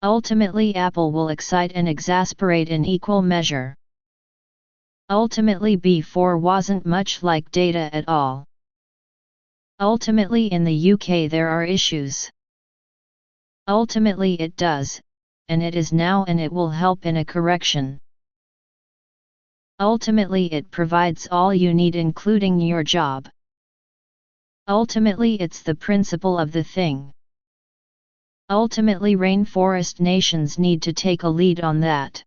Ultimately, Apple will excite and exasperate in equal measure. Ultimately, B4 wasn't much like data at all. Ultimately, in the UK there are issues. Ultimately it does, and it is now, and it will help in a correction. Ultimately it provides all you need, including your job. Ultimately it's the principle of the thing. Ultimately rainforest nations need to take a lead on that.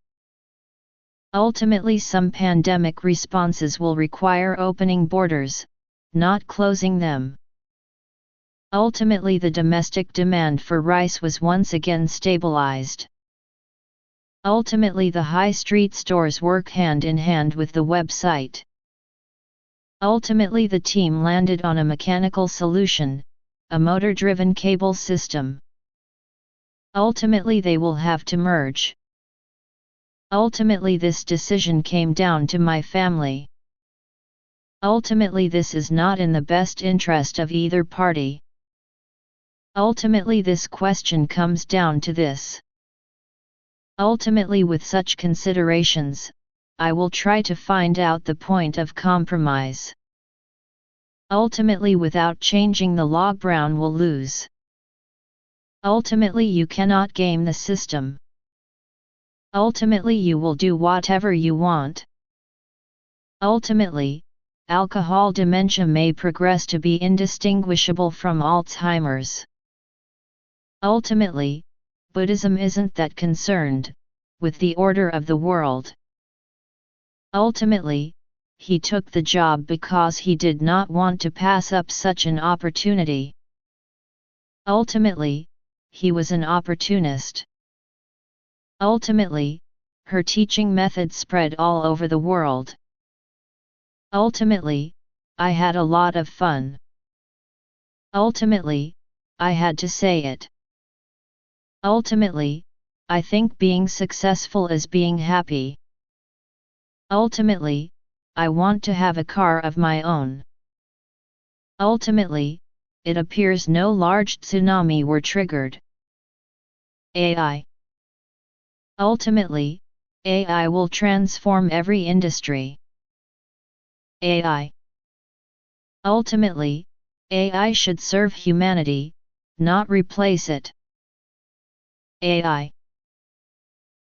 Ultimately some pandemic responses will require opening borders, not closing them. Ultimately the domestic demand for rice was once again stabilized. Ultimately the high street stores work hand in hand with the website. Ultimately the team landed on a mechanical solution, a motor-driven cable system. Ultimately they will have to merge. Ultimately this decision came down to my family. Ultimately this is not in the best interest of either party. Ultimately this question comes down to this. Ultimately with such considerations, I will try to find out the point of compromise. Ultimately without changing the law, Brown will lose. Ultimately you cannot game the system. Ultimately you will do whatever you want. Ultimately, alcohol dementia may progress to be indistinguishable from Alzheimer's. Ultimately, Buddhism isn't that concerned with the order of the world. Ultimately, he took the job because he did not want to pass up such an opportunity. Ultimately, he was an opportunist. Ultimately, her teaching method spread all over the world. Ultimately, I had a lot of fun. Ultimately, I had to say it. Ultimately, I think being successful is being happy. Ultimately, I want to have a car of my own. Ultimately, it appears no large tsunami were triggered. AI. Ultimately, AI will transform every industry. AI. Ultimately, AI should serve humanity, not replace it. AI.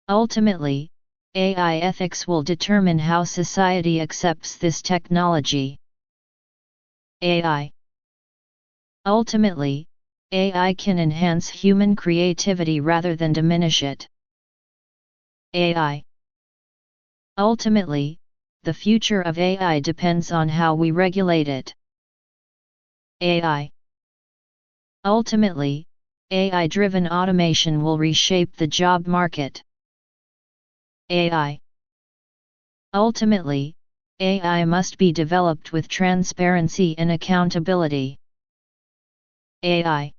Ultimately, AI ethics will determine how society accepts this technology. AI. Ultimately, AI can enhance human creativity rather than diminish it. AI. Ultimately, the future of AI depends on how we regulate it. AI. Ultimately, AI-driven automation will reshape the job market. AI. Ultimately, AI must be developed with transparency and accountability. AI.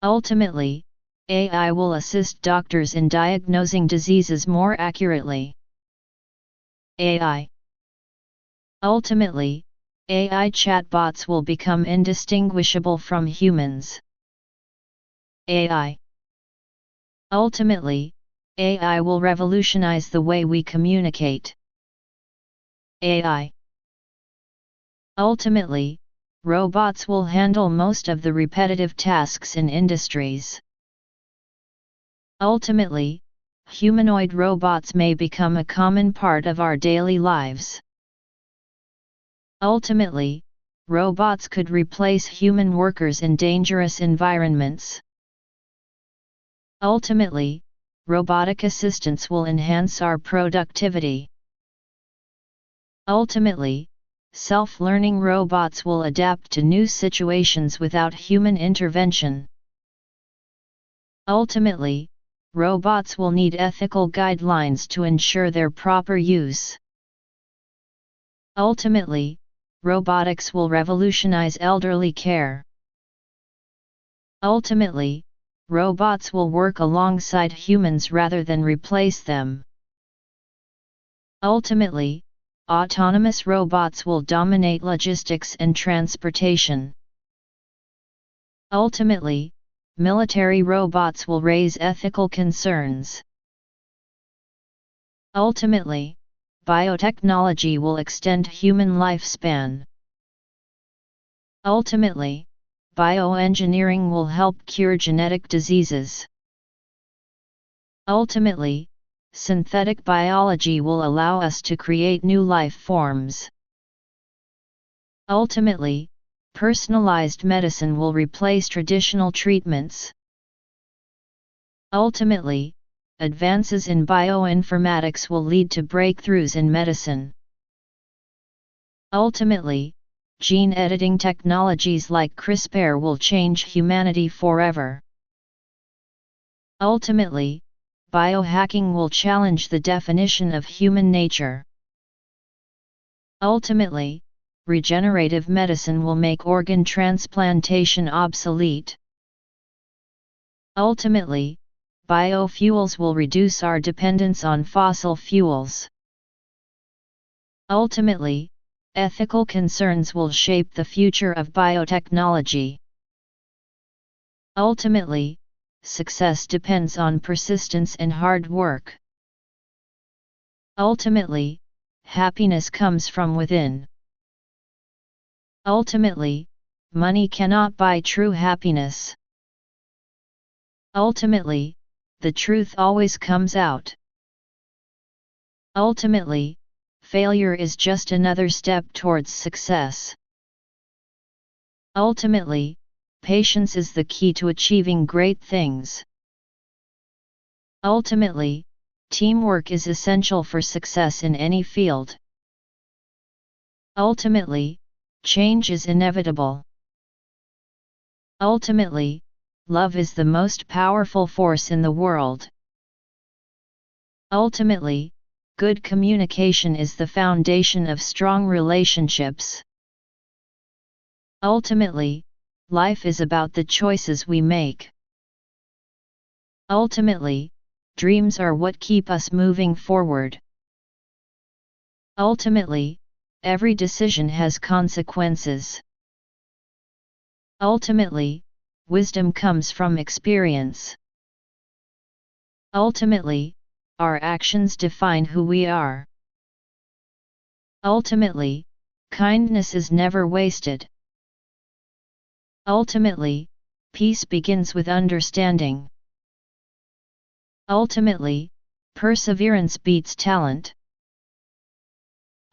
Ultimately, AI will assist doctors in diagnosing diseases more accurately. AI. Ultimately, AI chatbots will become indistinguishable from humans. AI. Ultimately, AI will revolutionize the way we communicate. AI. Ultimately, robots will handle most of the repetitive tasks in industries. Ultimately, humanoid robots may become a common part of our daily lives. Ultimately, robots could replace human workers in dangerous environments. Ultimately, robotic assistants will enhance our productivity. Ultimately, self-learning robots will adapt to new situations without human intervention. Ultimately, robots will need ethical guidelines to ensure their proper use. Ultimately, robotics will revolutionize elderly care. Ultimately, robots will work alongside humans rather than replace them. Ultimately, autonomous robots will dominate logistics and transportation. Ultimately, military robots will raise ethical concerns. Ultimately, biotechnology will extend human lifespan. Ultimately, bioengineering will help cure genetic diseases. Ultimately, synthetic biology will allow us to create new life forms. Ultimately, personalized medicine will replace traditional treatments. Ultimately, advances in bioinformatics will lead to breakthroughs in medicine. Ultimately, gene editing technologies like CRISPR will change humanity forever. Ultimately, biohacking will challenge the definition of human nature. Ultimately, regenerative medicine will make organ transplantation obsolete. Ultimately, biofuels will reduce our dependence on fossil fuels. Ultimately, ethical concerns will shape the future of biotechnology. Ultimately, success depends on persistence and hard work. Ultimately, happiness comes from within. Ultimately, money cannot buy true happiness. Ultimately, the truth always comes out. Ultimately, failure is just another step towards success. Ultimately, patience is the key to achieving great things. Ultimately, teamwork is essential for success in any field. Ultimately, change is inevitable. Ultimately, love is the most powerful force in the world. Ultimately, good communication is the foundation of strong relationships. Ultimately, life is about the choices we make. Ultimately, dreams are what keep us moving forward. Ultimately, every decision has consequences. Ultimately, wisdom comes from experience. Ultimately, our actions define who we are. Ultimately, kindness is never wasted. Ultimately, peace begins with understanding. Ultimately, perseverance beats talent.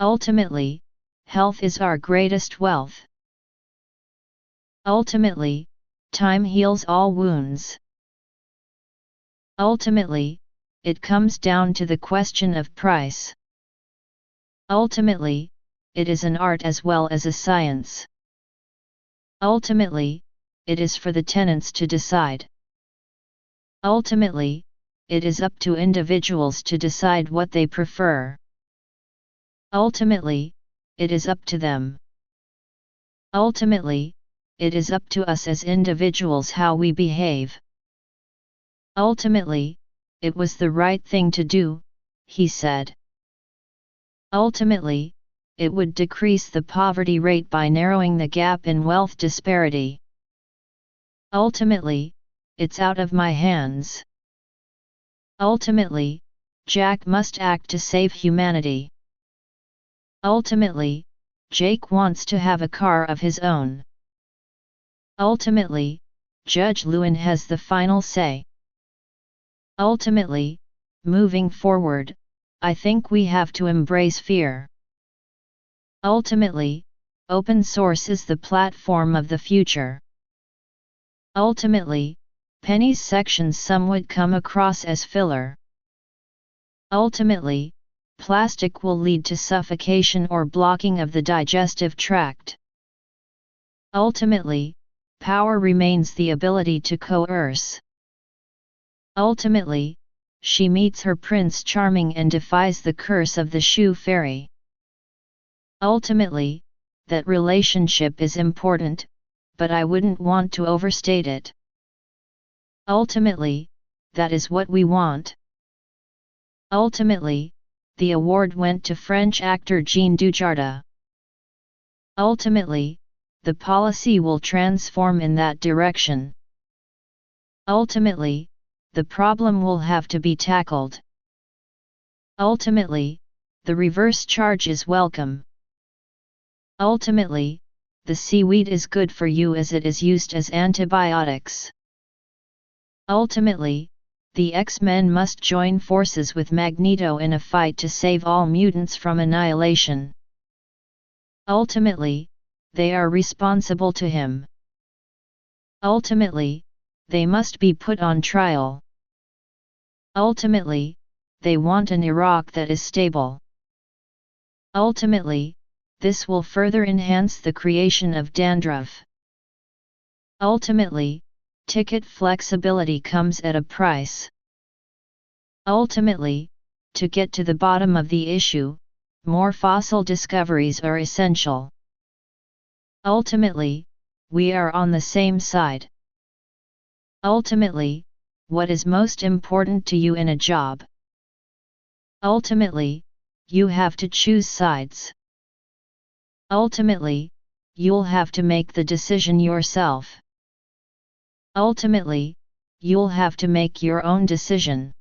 Ultimately, health is our greatest wealth. Ultimately, time heals all wounds. Ultimately, it comes down to the question of price. Ultimately, it is an art as well as a science. Ultimately, it is for the tenants to decide. Ultimately, it is up to individuals to decide what they prefer. Ultimately, it is up to them. Ultimately, it is up to us as individuals how we behave. Ultimately, it was the right thing to do, he said. Ultimately, it would decrease the poverty rate by narrowing the gap in wealth disparity. Ultimately, it's out of my hands. Ultimately, Jack must act to save humanity. Ultimately, Jake wants to have a car of his own. Ultimately, Judge Lewin has the final say. Ultimately, moving forward, I think we have to embrace fear. Ultimately, open source is the platform of the future. Ultimately, Penny's sections some would come across as filler. Ultimately, plastic will lead to suffocation or blocking of the digestive tract. Ultimately, power remains the ability to coerce. Ultimately, she meets her Prince Charming and defies the curse of the shoe fairy. Ultimately, that relationship is important, but I wouldn't want to overstate it. Ultimately, that is what we want. Ultimately, the award went to French actor Jean Dujardin. Ultimately, the policy will transform in that direction. Ultimately, the problem will have to be tackled. Ultimately, the reverse charge is welcome. Ultimately, the seaweed is good for you as it is used as antibiotics. Ultimately, the X-Men must join forces with Magneto in a fight to save all mutants from annihilation. Ultimately, they are responsible to him. Ultimately, they must be put on trial. Ultimately, they want an Iraq that is stable. Ultimately, this will further enhance the creation of dandruff. Ultimately, ticket flexibility comes at a price. Ultimately, to get to the bottom of the issue, more fossil discoveries are essential. Ultimately, we are on the same side. Ultimately, what is most important to you in a job? Ultimately, you have to choose sides. Ultimately, you'll have to make the decision yourself. Ultimately, you'll have to make your own decision.